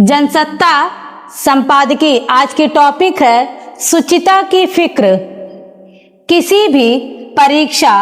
जनसत्ता संपादकीय आज की टॉपिक है शुचिता की फिक्र। किसी भी परीक्षा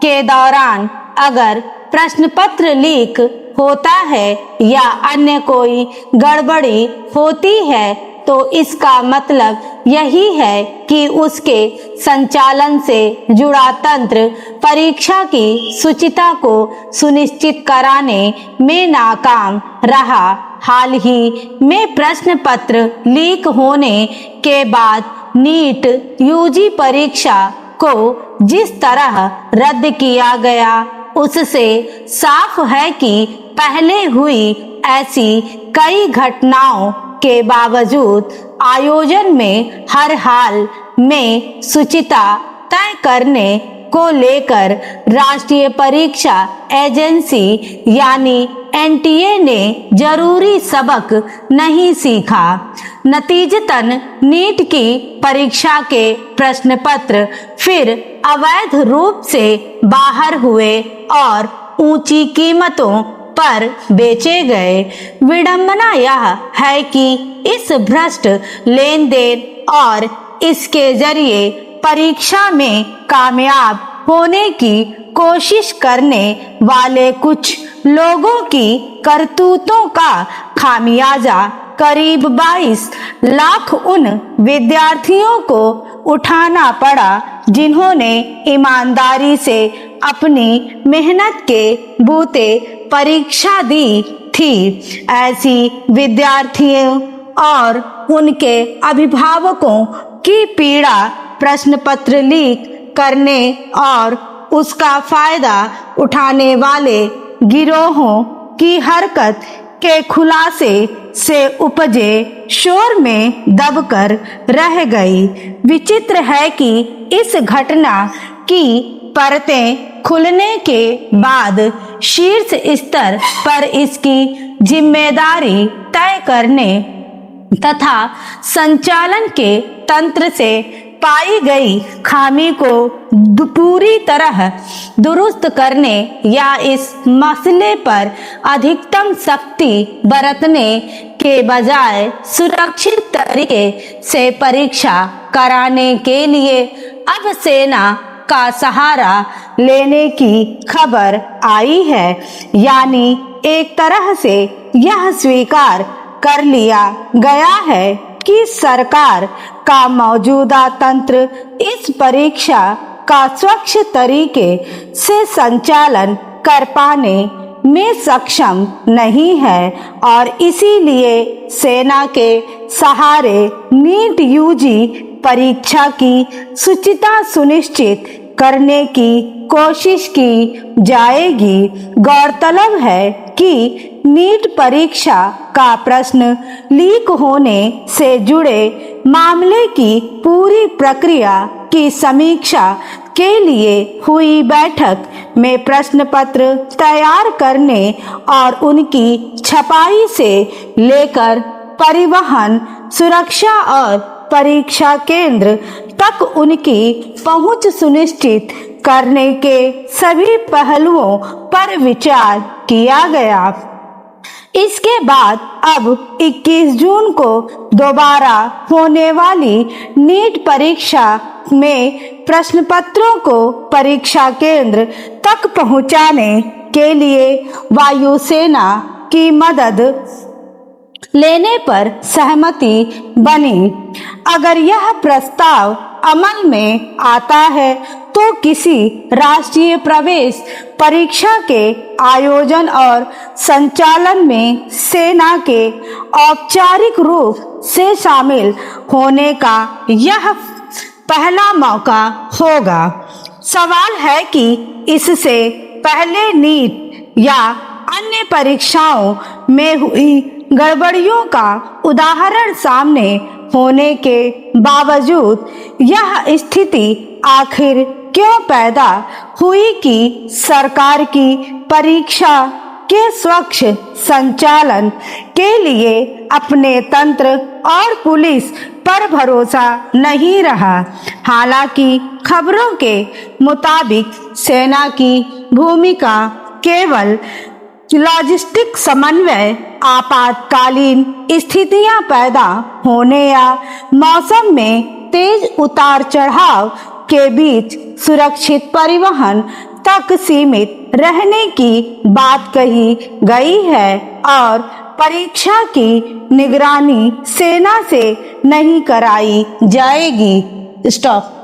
के दौरान अगर प्रश्न पत्र लीक होता है या अन्य कोई गड़बड़ी होती है तो इसका मतलब यही है कि उसके संचालन से जुड़ा तंत्र परीक्षा की शुचिता को सुनिश्चित कराने में नाकाम रहा। हाल ही में प्रश्न पत्र लीक होने के बाद नीट यूजी परीक्षा को जिस तरह रद्द किया गया उससे साफ है कि पहले हुई ऐसी कई घटनाओं के बावजूद आयोजन में हर हाल में शुचिता तय करने को लेकर राष्ट्रीय परीक्षा एजेंसी यानी एनटीए ने जरूरी सबक नहीं सीखा। नतीजतन नीट की परीक्षा के प्रश्न पत्र फिर अवैध रूप से बाहर हुए और ऊंची कीमतों पर बेचे गए। विडंबना यह है कि इस भ्रष्ट लेन देन और इसके जरिए परीक्षा में कामयाब होने की कोशिश करने वाले कुछ लोगों की करतूतों का खामियाजा करीब 22 लाख उन विद्यार्थियों को उठाना पड़ा जिन्होंने ईमानदारी से अपनी मेहनत के बूते परीक्षा दी थी। ऐसी विद्यार्थियों और उनके अभिभावकों की पीड़ा प्रश्न पत्र लीक करने और उसका फायदा उठाने वाले गिरोहों की हरकत के खुलासे से उपजे शोर में दबकर रह गई। विचित्र है कि इस घटना की परतें खुलने के बाद शीर्ष स्तर पर इसकी जिम्मेदारी तय करने तथा संचालन के तंत्र से पाई गई खामी को पूरी तरह दुरुस्त करने या इस मसले पर अधिकतम सख्ती बरतने के बजाय सुरक्षित तरीके से परीक्षा कराने के लिए अब सेना का सहारा लेने की खबर आई है। यानी एक तरह से यह स्वीकार कर लिया गया है कि सरकार का मौजूदा तंत्र इस परीक्षा का स्वच्छ तरीके से संचालन कर पाने में सक्षम नहीं है और इसीलिए सेना के सहारे नीट यूजी परीक्षा की शुचिता सुनिश्चित करने की कोशिश की जाएगी। गौरतलब है कि नीट परीक्षा का प्रश्न लीक होने से जुड़े मामले की पूरी प्रक्रिया की समीक्षा के लिए हुई बैठक में प्रश्न पत्र तैयार करने और उनकी छपाई से लेकर परिवहन, सुरक्षा और परीक्षा केंद्र तक उनकी पहुंच सुनिश्चित करने के सभी पहलुओं पर विचार किया गया। इसके बाद अब 21 जून को दोबारा होने वाली नीट परीक्षा में प्रश्न पत्रों को परीक्षा केंद्र तक पहुंचाने के लिए वायुसेना की मदद लेने पर सहमति बनी। अगर यह प्रस्ताव अमल में आता है तो किसी राष्ट्रीय प्रवेश परीक्षा के आयोजन और संचालन में सेना के औपचारिक रूप से शामिल होने का यह पहला मौका होगा। सवाल है कि इससे पहले नीट या अन्य परीक्षाओं में हुई गड़बड़ियों का उदाहरण सामने होने के बावजूद यह स्थिति आखिर क्यों पैदा हुई कि सरकार की परीक्षा के स्वच्छ संचालन के लिए अपने तंत्र और पुलिस पर भरोसा नहीं रहा। हालांकि खबरों के मुताबिक सेना की भूमिका केवल लॉजिस्टिक समन्वय आपातकालीन स्थितियां पैदा होने या मौसम में तेज उतार चढ़ाव के बीच सुरक्षित परिवहन तक सीमित रहने की बात कही गई है और परीक्षा की निगरानी सेना से नहीं कराई जाएगी। स्टॉप।